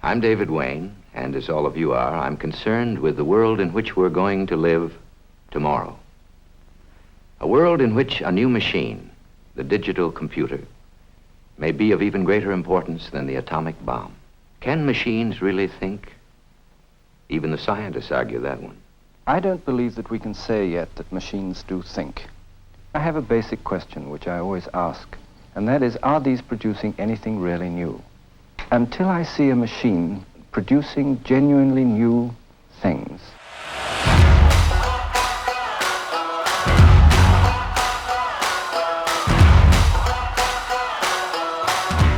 I'm David Wayne, and as all of you are, I'm concerned with the world in which we're going to live tomorrow. A world in which a new machine, the digital computer, may be of even greater importance than the atomic bomb. Can machines really think? Even the scientists argue that one. I don't believe that we can say yet that machines do think. I have a basic question which I always ask, and that is, are these producing anything really new? Until I see a machine producing genuinely new things.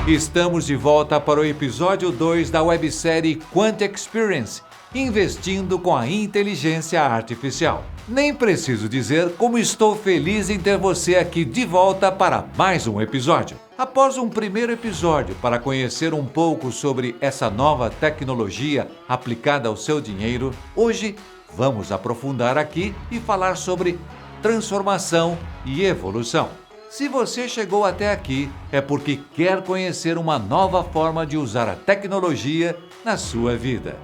Estamos de volta para o episódio 2 da websérie Quant Experience, investindo com a inteligência artificial. Nem preciso dizer como estou feliz em ter você aqui de volta para mais um episódio. Após um primeiro episódio para conhecer um pouco sobre essa nova tecnologia aplicada ao seu dinheiro, hoje vamos aprofundar aqui e falar sobre transformação e evolução. Se você chegou até aqui, é porque quer conhecer uma nova forma de usar a tecnologia na sua vida.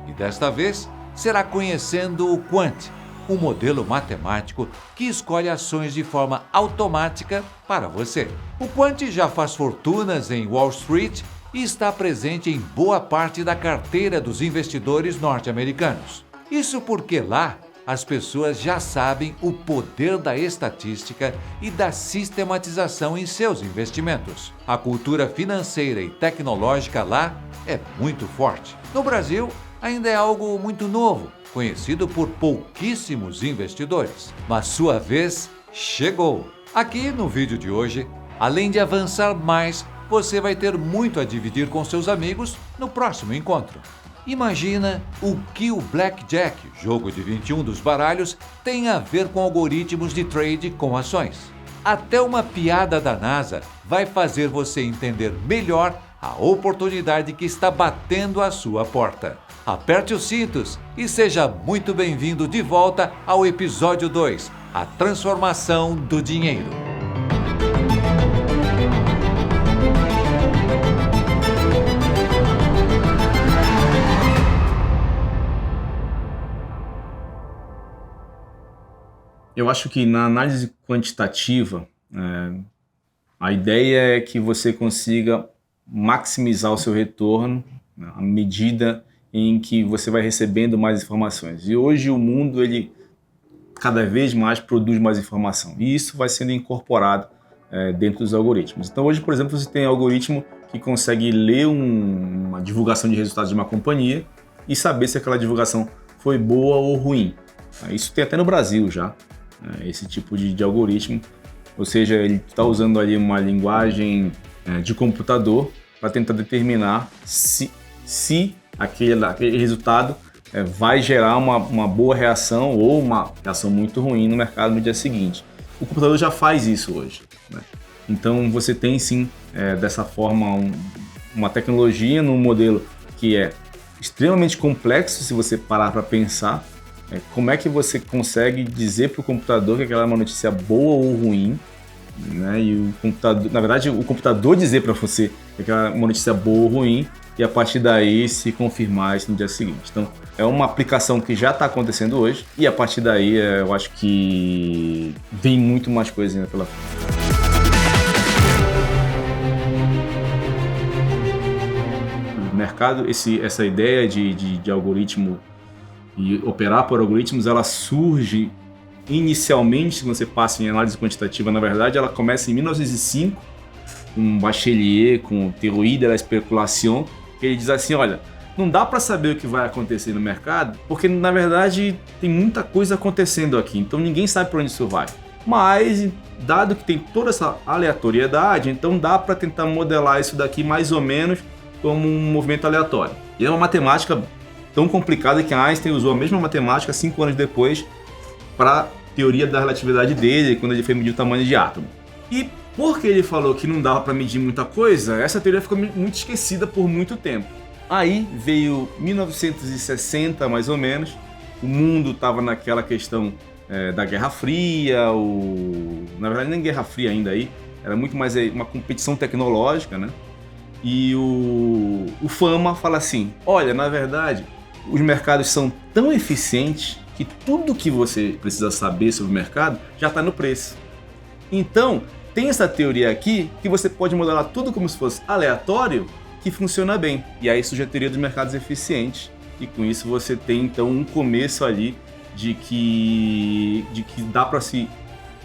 E desta vez, será conhecendo o Quant, um modelo matemático que escolhe ações de forma automática para você. O Quant já faz fortunas em Wall Street e está presente em boa parte da carteira dos investidores norte-americanos. Isso porque lá, as pessoas já sabem o poder da estatística e da sistematização em seus investimentos. A cultura financeira e tecnológica lá é muito forte. No Brasil, ainda é algo muito novo, conhecido por pouquíssimos investidores. Mas sua vez chegou! Aqui no vídeo de hoje, além de avançar mais, você vai ter muito a dividir com seus amigos no próximo encontro. Imagina o que o Blackjack, jogo de 21 dos baralhos, tem a ver com algoritmos de trade com ações. Até uma piada da NASA vai fazer você entender melhor a oportunidade que está batendo à sua porta. Aperte os cintos e seja muito bem-vindo de volta ao episódio 2, a transformação do dinheiro. Eu acho que na análise quantitativa, a ideia é que você consiga maximizar o seu retorno, né, à medida em que você vai recebendo mais informações. E hoje o mundo, ele cada vez mais produz mais informação. E isso vai sendo incorporado dentro dos algoritmos. Então hoje, por exemplo, você tem um algoritmo que consegue ler uma divulgação de resultados de uma companhia e saber se aquela divulgação foi boa ou ruim. Isso tem até no Brasil já. Esse tipo de algoritmo, ou seja, ele está usando ali uma linguagem de computador para tentar determinar se aquele resultado vai gerar uma boa reação ou uma reação muito ruim no mercado no dia seguinte. O computador já faz isso hoje, né? Então você tem sim, dessa forma, uma tecnologia num modelo que é extremamente complexo se você parar para pensar. Como é que você consegue dizer para o computador que aquela é uma notícia boa ou ruim, né? E o computador, na verdade, o computador dizer para você que aquela é uma notícia boa ou ruim e a partir daí se confirmar isso no dia seguinte. Então, é uma aplicação que já está acontecendo hoje e a partir daí eu acho que vem muito mais coisa ainda pela frente. O mercado, essa ideia de algoritmo e operar por algoritmos, ela surge inicialmente, se você passa em análise quantitativa, na verdade, ela começa em 1905, com Bachelier, com Teoria de la Especulação, que ele diz assim, olha, não dá para saber o que vai acontecer no mercado, porque na verdade tem muita coisa acontecendo aqui, então ninguém sabe para onde isso vai. Mas, dado que tem toda essa aleatoriedade, então dá para tentar modelar isso daqui mais ou menos como um movimento aleatório. E é uma matemática tão complicada que Einstein usou a mesma matemática 5 anos depois para a teoria da relatividade dele, quando ele foi medir o tamanho de átomo. E porque ele falou que não dava para medir muita coisa, essa teoria ficou muito esquecida por muito tempo. Aí veio 1960, mais ou menos, o mundo estava naquela questão da Guerra Fria, na verdade nem Guerra Fria ainda aí, era muito mais uma competição tecnológica, né? E o Fama fala assim, olha, na verdade, os mercados são tão eficientes que tudo que você precisa saber sobre o mercado já está no preço. Então, tem essa teoria aqui que você pode modelar tudo como se fosse aleatório, que funciona bem. E aí surge a teoria dos mercados eficientes. E com isso você tem então um começo ali de que dá para se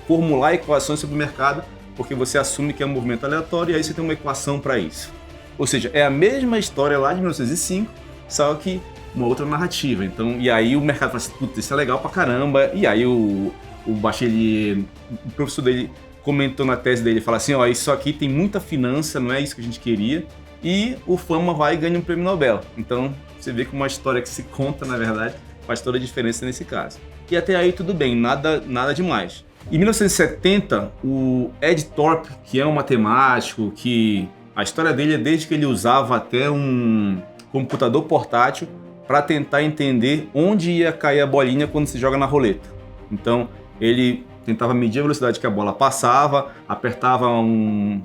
formular equações sobre o mercado, porque você assume que é um movimento aleatório e aí você tem uma equação para isso. Ou seja, é a mesma história lá de 1905, só que uma outra narrativa. Então, e aí o mercado fala assim, puta, isso é legal pra caramba. E aí o Bachelier, o professor dele comentou na tese dele, fala assim, ó, isso aqui tem muita finança, não é isso que a gente queria. E o Fama vai e ganha um prêmio Nobel. Então, você vê que uma história que se conta, na verdade, faz toda a diferença nesse caso. E até aí tudo bem, nada demais. Em 1970, o Ed Thorpe, que é um matemático, que a história dele é desde que ele usava até um computador portátil para tentar entender onde ia cair a bolinha quando se joga na roleta. Então, ele tentava medir a velocidade que a bola passava, apertava um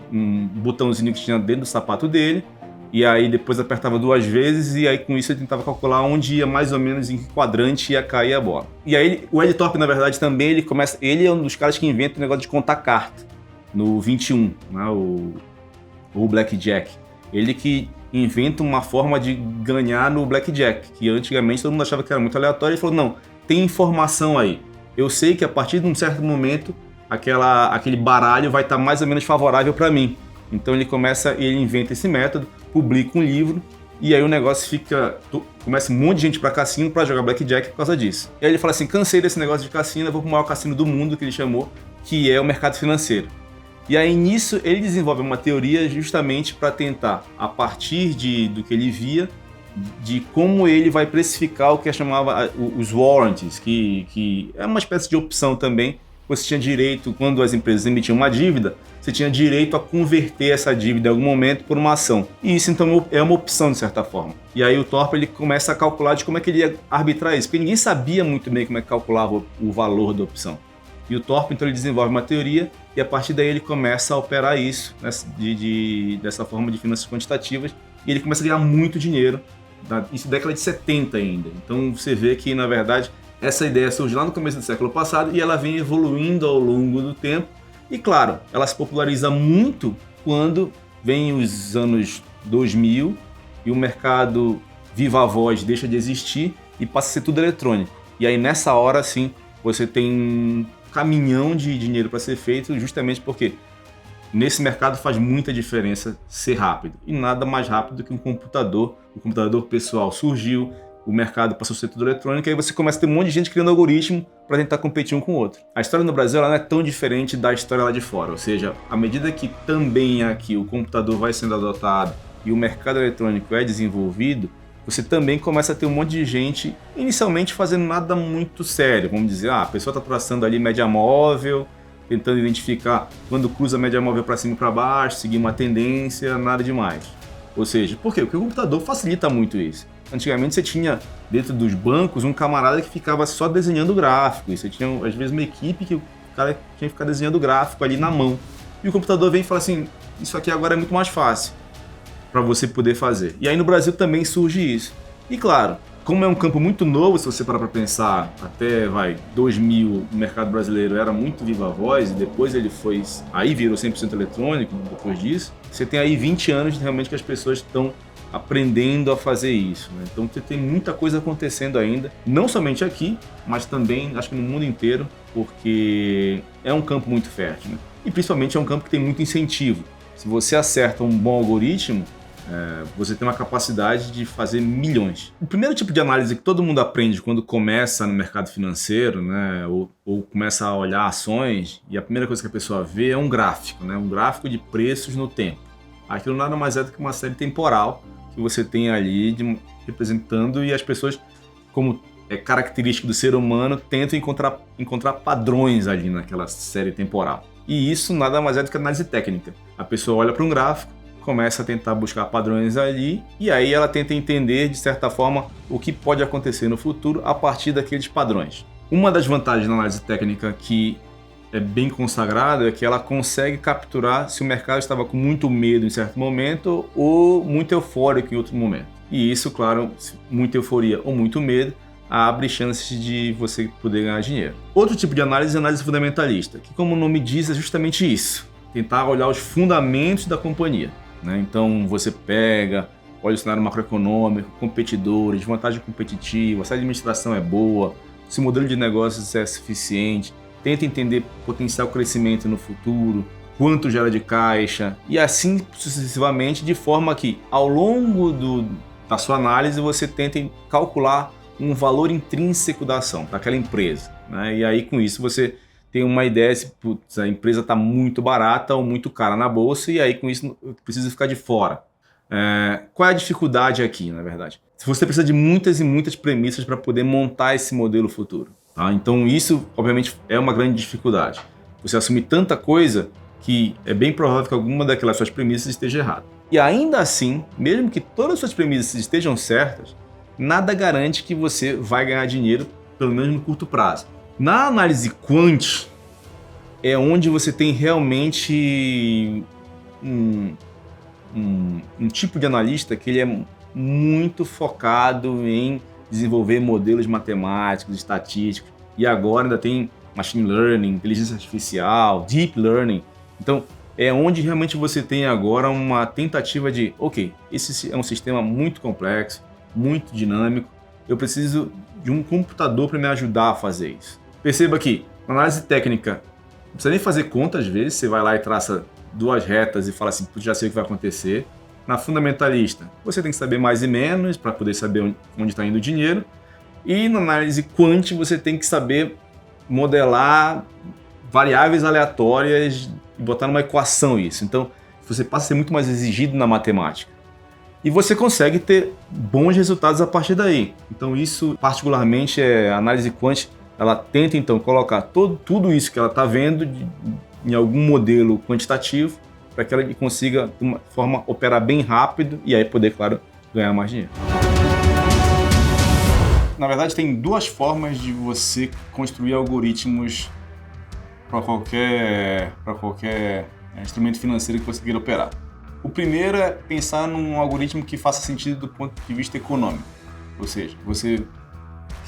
botãozinho que tinha dentro do sapato dele, e aí depois apertava 2 vezes, e aí com isso ele tentava calcular onde ia mais ou menos em que quadrante ia cair a bola. E aí o Ed Thorpe, na verdade, também ele é um dos caras que inventa o negócio de contar carta no 21, né, o Blackjack. Ele que inventa uma forma de ganhar no Blackjack, que antigamente todo mundo achava que era muito aleatório, ele falou, não, tem informação aí. Eu sei que a partir de um certo momento, aquele baralho vai estar mais ou menos favorável para mim. Então ele inventa esse método, publica um livro, e aí o negócio começa um monte de gente para cassino para jogar Blackjack por causa disso. E aí ele fala assim, cansei desse negócio de cassino, eu vou pro maior cassino do mundo, que ele chamou, que é o mercado financeiro. E aí nisso ele desenvolve uma teoria justamente para tentar, a partir do que ele via, de como ele vai precificar o que chamava os warrants, que é uma espécie de opção também. Você tinha direito, quando as empresas emitiam uma dívida, você tinha direito a converter essa dívida em algum momento por uma ação. E isso então é uma opção de certa forma. E aí o Thorpe ele começa a calcular de como é que ele ia arbitrar isso, porque ninguém sabia muito bem como é que calculava o valor da opção. E o Thorpe então ele desenvolve uma teoria e a partir daí ele começa a operar isso, né, dessa forma de finanças quantitativas, e ele começa a ganhar muito dinheiro. Isso é década de 70 ainda. Então você vê que, na verdade, essa ideia surge lá no começo do século passado e ela vem evoluindo ao longo do tempo. E, claro, ela se populariza muito quando vem os anos 2000 e o mercado viva voz deixa de existir e passa a ser tudo eletrônico. E aí, nessa hora, sim, você tem um caminhão de dinheiro para ser feito justamente porque nesse mercado faz muita diferença ser rápido. E nada mais rápido do que um computador. O computador pessoal surgiu, o mercado passou a ser tudo eletrônico, e aí você começa a ter um monte de gente criando algoritmo para tentar competir um com o outro. A história no Brasil ela não é tão diferente da história lá de fora. Ou seja, à medida que também aqui o computador vai sendo adotado e o mercado eletrônico é desenvolvido, você também começa a ter um monte de gente, inicialmente fazendo nada muito sério. Vamos dizer, a pessoa está traçando ali média móvel, tentando identificar quando cruza a média móvel para cima e para baixo, seguir uma tendência, nada demais. Ou seja, por quê? Porque o computador facilita muito isso. Antigamente você tinha dentro dos bancos um camarada que ficava só desenhando gráfico, e você tinha às vezes uma equipe que o cara tinha que ficar desenhando gráfico ali na mão. E o computador vem e fala assim, isso aqui agora é muito mais fácil para você poder fazer. E aí no Brasil também surge isso. E claro, como é um campo muito novo, se você parar para pensar, até 2000 o mercado brasileiro era muito viva voz, e depois ele aí virou 100% eletrônico depois disso. Você tem aí 20 anos realmente que as pessoas estão aprendendo a fazer isso, né? Então você tem muita coisa acontecendo ainda, não somente aqui, mas também acho que no mundo inteiro, porque é um campo muito fértil, né? E principalmente é um campo que tem muito incentivo. Se você acerta um bom algoritmo, você tem uma capacidade de fazer milhões. O primeiro tipo de análise que todo mundo aprende quando começa no mercado financeiro, né, ou começa a olhar ações, e a primeira coisa que a pessoa vê é um gráfico, né, um gráfico de preços no tempo. Aquilo nada mais é do que uma série temporal que você tem ali representando, e as pessoas, como é característico do ser humano, tentam encontrar padrões ali naquela série temporal. E isso nada mais é do que análise técnica. A pessoa olha para um gráfico, começa a tentar buscar padrões ali, e aí ela tenta entender, de certa forma, o que pode acontecer no futuro a partir daqueles padrões. Uma das vantagens da análise técnica que é bem consagrado é que ela consegue capturar se o mercado estava com muito medo em certo momento ou muito eufórico em outro momento. E isso, claro, muita euforia ou muito medo, abre chances de você poder ganhar dinheiro. Outro tipo de análise é a análise fundamentalista, que, como o nome diz, é justamente isso. Tentar olhar os fundamentos da companhia, né? Então você pega, olha o cenário macroeconômico, competidores, vantagem competitiva, se a administração é boa, se o modelo de negócios é suficiente, tenta entender potencial crescimento no futuro, quanto gera de caixa, e assim sucessivamente, de forma que ao longo da sua análise você tenta calcular um valor intrínseco da ação, daquela empresa, né? E aí com isso você tem uma ideia se a empresa está muito barata ou muito cara na bolsa, e aí com isso precisa ficar de fora. Qual é a dificuldade aqui, na verdade? Você precisa de muitas e muitas premissas para poder montar esse modelo futuro. Tá? Então isso, obviamente, é uma grande dificuldade. Você assume tanta coisa que é bem provável que alguma daquelas suas premissas esteja errada. E ainda assim, mesmo que todas as suas premissas estejam certas, nada garante que você vai ganhar dinheiro, pelo menos no curto prazo. Na análise quant, é onde você tem realmente um tipo de analista que ele é muito focado em desenvolver modelos matemáticos, estatísticos, e agora ainda tem machine learning, inteligência artificial, deep learning. Então, é onde realmente você tem agora uma tentativa de, ok, esse é um sistema muito complexo, muito dinâmico, eu preciso de um computador para me ajudar a fazer isso. Perceba que, na análise técnica, não precisa nem fazer conta às vezes, você vai lá e traça duas retas e fala assim, já sei o que vai acontecer. Na fundamentalista, você tem que saber mais e menos para poder saber onde está indo o dinheiro. E na análise quant, você tem que saber modelar variáveis aleatórias e botar numa equação isso. Então, você passa a ser muito mais exigido na matemática. E você consegue ter bons resultados a partir daí. Então, isso, particularmente, a análise quant, ela tenta, então, colocar tudo isso que ela está vendo em algum modelo quantitativo para que ela consiga, de uma forma, operar bem rápido e aí poder, claro, ganhar mais dinheiro. Na verdade, tem duas formas de você construir algoritmos para qualquer instrumento financeiro que você queira operar. O primeiro é pensar num algoritmo que faça sentido do ponto de vista econômico. Ou seja, você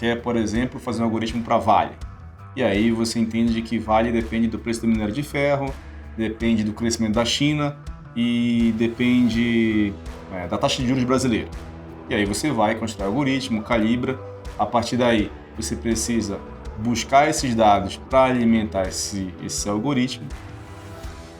quer, por exemplo, fazer um algoritmo para Vale. E aí você entende que Vale depende do preço do minério de ferro, depende do crescimento da China e depende da taxa de juros brasileira. E aí você vai construir o algoritmo, calibra. A partir daí, você precisa buscar esses dados para alimentar esse algoritmo.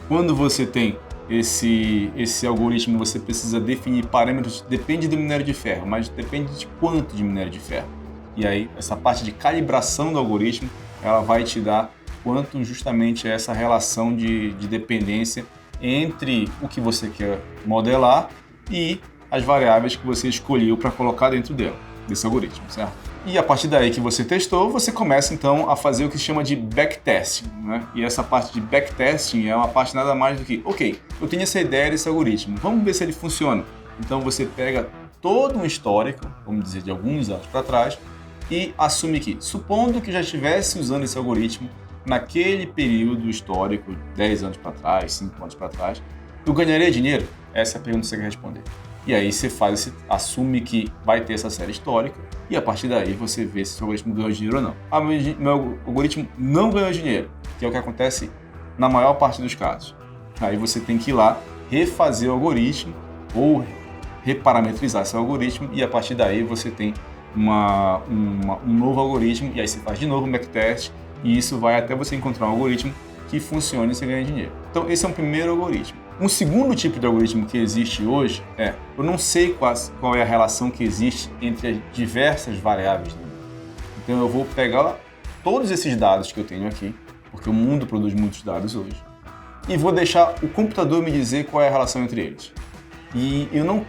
Quando você tem esse algoritmo, você precisa definir parâmetros, depende do minério de ferro, mas depende de quanto de minério de ferro. E aí, essa parte de calibração do algoritmo, ela vai te dar quanto justamente é essa relação de dependência entre o que você quer modelar e as variáveis que você escolheu para colocar dentro desse algoritmo, certo? E a partir daí que você testou, você começa então a fazer o que se chama de backtesting, né? E essa parte de backtesting é uma parte nada mais do que, ok, eu tenho essa ideia desse algoritmo, vamos ver se ele funciona. Então você pega todo um histórico, vamos dizer, de alguns anos para trás, e assume que, supondo que já estivesse usando esse algoritmo naquele período histórico, 10 anos para trás, 5 anos para trás, eu ganharia dinheiro? Essa é a pergunta que você quer responder. E aí você assume que vai ter essa série histórica e a partir daí você vê se o seu algoritmo ganhou dinheiro ou não. Meu algoritmo não ganhou dinheiro, que é o que acontece na maior parte dos casos. Aí você tem que ir lá, refazer o algoritmo ou reparametrizar esse algoritmo e a partir daí você tem um novo algoritmo e aí você faz de novo um backtest e isso vai até você encontrar um algoritmo que funcione e você ganha dinheiro. Então esse é um primeiro algoritmo. Um segundo tipo de algoritmo que existe hoje eu não sei qual é a relação que existe entre as diversas variáveis do mundo. Então eu vou pegar todos esses dados que eu tenho aqui, porque o mundo produz muitos dados hoje, e vou deixar o computador me dizer qual é a relação entre eles. E eu não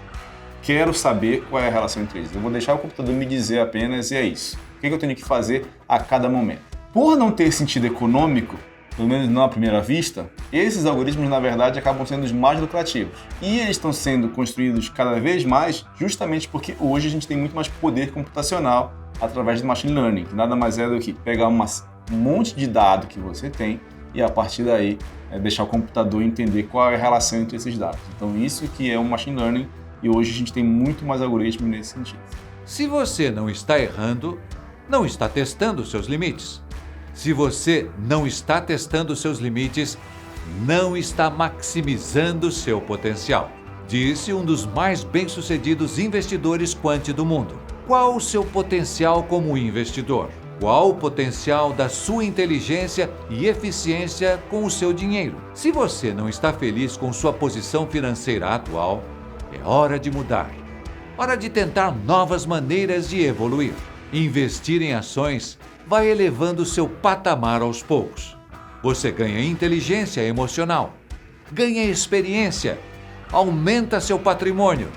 quero saber qual é a relação entre eles. Eu vou deixar o computador me dizer apenas, e é isso. O que eu tenho que fazer a cada momento? Por não ter sentido econômico, pelo menos não à primeira vista, esses algoritmos, na verdade, acabam sendo os mais lucrativos. E eles estão sendo construídos cada vez mais justamente porque hoje a gente tem muito mais poder computacional através do machine learning, que nada mais é do que pegar um monte de dado que você tem e a partir daí deixar o computador entender qual é a relação entre esses dados. Então isso que é o machine learning, e hoje a gente tem muito mais algoritmos nesse sentido. Se você não está errando, não está testando seus limites. Se você não está testando seus limites, não está maximizando seu potencial, disse um dos mais bem-sucedidos investidores quant do mundo. Qual o seu potencial como investidor? Qual o potencial da sua inteligência e eficiência com o seu dinheiro? Se você não está feliz com sua posição financeira atual, é hora de mudar. Hora de tentar novas maneiras de evoluir. Investir em ações vai elevando seu patamar aos poucos. Você ganha inteligência emocional, ganha experiência, aumenta seu patrimônio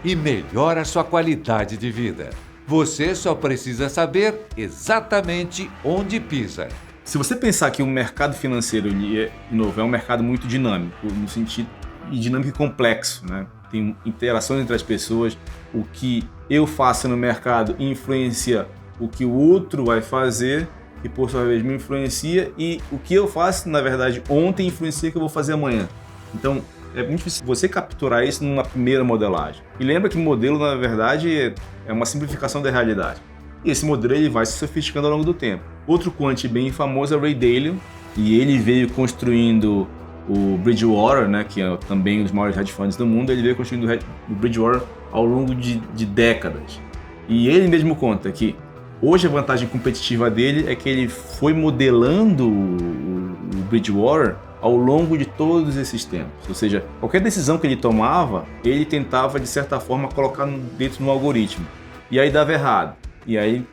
e melhora sua qualidade de vida. Você só precisa saber exatamente onde pisa. Se você pensar que o mercado financeiro, é um mercado muito dinâmico, no sentido dinâmico e complexo, né? Tem interações entre as pessoas, o que eu faço no mercado influencia o que o outro vai fazer e, por sua vez, me influencia, e o que eu faço, na verdade, ontem influencia o que eu vou fazer amanhã. Então, é muito difícil você capturar isso numa primeira modelagem. E lembra que modelo, na verdade, é uma simplificação da realidade. E esse modelo ele vai se sofisticando ao longo do tempo. Outro quant bem famoso é o Ray Dalio, e ele veio construindo o Bridgewater, né, que é também um dos maiores hedge funds do mundo. Ele veio construindo o Bridgewater ao longo de décadas. E ele mesmo conta que hoje a vantagem competitiva dele é que ele foi modelando o Bridgewater ao longo de todos esses tempos. Ou seja, qualquer decisão que ele tomava, ele tentava, de certa forma, colocar dentro do algoritmo. E aí dava errado. E aí,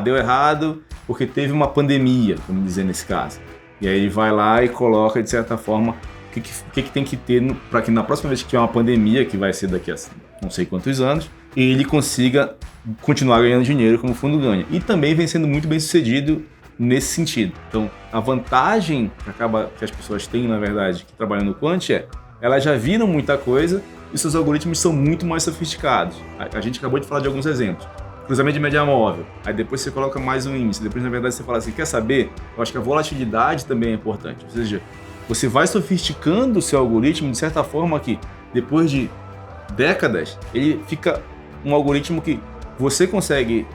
deu errado porque teve uma pandemia, vamos dizer nesse caso. E aí ele vai lá e coloca, de certa forma, o que tem que ter para que na próxima vez que tiver uma pandemia, que vai ser daqui a não sei quantos anos, ele consiga continuar ganhando dinheiro como o fundo ganha. E também vem sendo muito bem sucedido nesse sentido. Então, a vantagem que as pessoas têm, na verdade, que trabalham no quant elas já viram muita coisa e seus algoritmos são muito mais sofisticados. A gente acabou de falar de alguns exemplos. Cruzamento de média móvel, aí depois você coloca mais um índice, depois na verdade você fala assim, quer saber? Eu acho que a volatilidade também é importante, ou seja, você vai sofisticando o seu algoritmo de certa forma que depois de décadas, ele fica um algoritmo que você consegue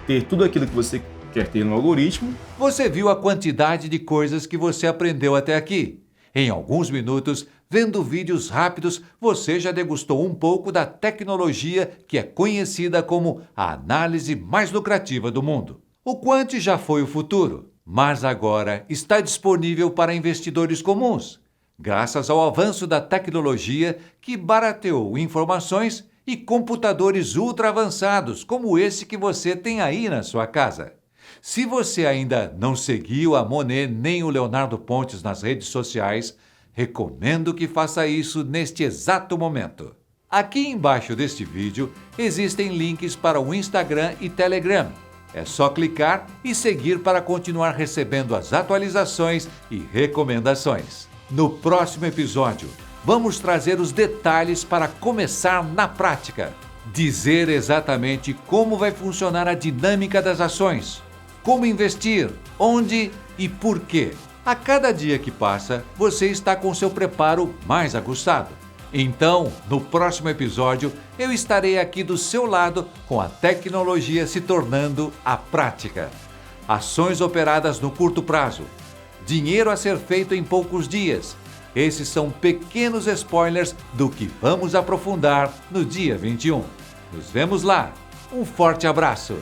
ter tudo aquilo que você quer ter no algoritmo. Você viu a quantidade de coisas que você aprendeu até aqui. Em alguns minutos, vendo vídeos rápidos, você já degustou um pouco da tecnologia que é conhecida como a análise mais lucrativa do mundo. O quant já foi o futuro, mas agora está disponível para investidores comuns, graças ao avanço da tecnologia que barateou informações e computadores ultra avançados como esse que você tem aí na sua casa. Se você ainda não seguiu a Monet nem o Leonardo Pontes nas redes sociais, recomendo que faça isso neste exato momento. Aqui embaixo deste vídeo existem links para o Instagram e Telegram. É só clicar e seguir para continuar recebendo as atualizações e recomendações. No próximo episódio, vamos trazer os detalhes para começar na prática. Dizer exatamente como vai funcionar a dinâmica das ações, como investir, onde e por quê. A cada dia que passa, você está com seu preparo mais aguçado. Então, no próximo episódio, eu estarei aqui do seu lado com a tecnologia se tornando a prática. Ações operadas no curto prazo. Dinheiro a ser feito em poucos dias. Esses são pequenos spoilers do que vamos aprofundar no dia 21. Nos vemos lá. Um forte abraço.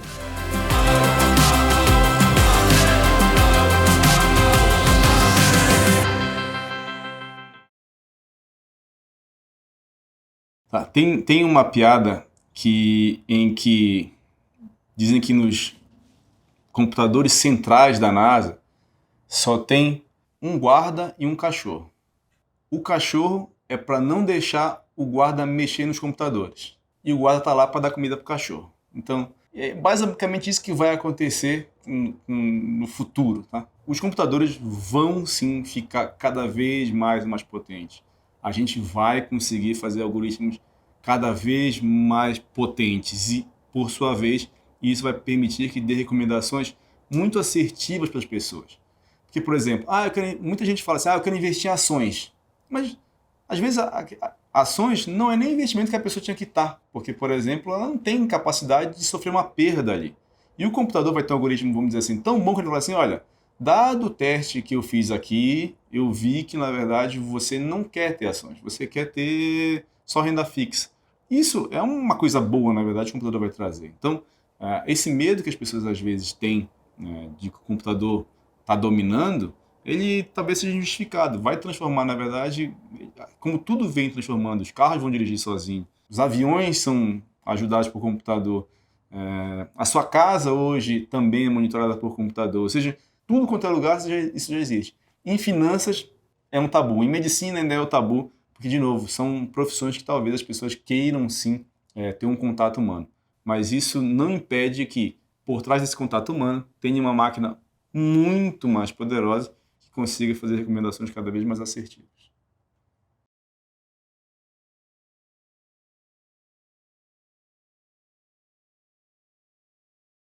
Tem uma piada em que dizem que nos computadores centrais da NASA só tem um guarda e um cachorro. O cachorro é para não deixar o guarda mexer nos computadores. E o guarda está lá para dar comida para o cachorro. Então, é basicamente isso que vai acontecer no futuro. Tá? Os computadores vão sim ficar cada vez mais potentes. A gente vai conseguir fazer algoritmos cada vez mais potentes e, por sua vez, isso vai permitir que dê recomendações muito assertivas para as pessoas. Porque, por exemplo, muita gente fala assim, eu quero investir em ações. Mas, às vezes, ações não é nem investimento que a pessoa tinha que estar. Porque, por exemplo, ela não tem capacidade de sofrer uma perda ali. E o computador vai ter um algoritmo, vamos dizer assim, tão bom que ele fala assim, olha, dado o teste que eu fiz aqui, eu vi que, na verdade, você não quer ter ações. Você quer ter só renda fixa. Isso é uma coisa boa, na verdade, que o computador vai trazer. Então, esse medo que as pessoas, às vezes, têm, né, de que o computador está dominando, ele talvez seja injustificado. Vai transformar, na verdade, como tudo vem transformando, os carros vão dirigir sozinhos, os aviões são ajudados por computador, a sua casa hoje também é monitorada por computador, ou seja, tudo quanto é lugar isso já existe. Em finanças é um tabu, em medicina ainda é o tabu, porque, de novo, são profissões que talvez as pessoas queiram sim ter um contato humano. Mas isso não impede que, por trás desse contato humano, tenha uma máquina muito mais poderosa que consiga fazer recomendações cada vez mais assertivas.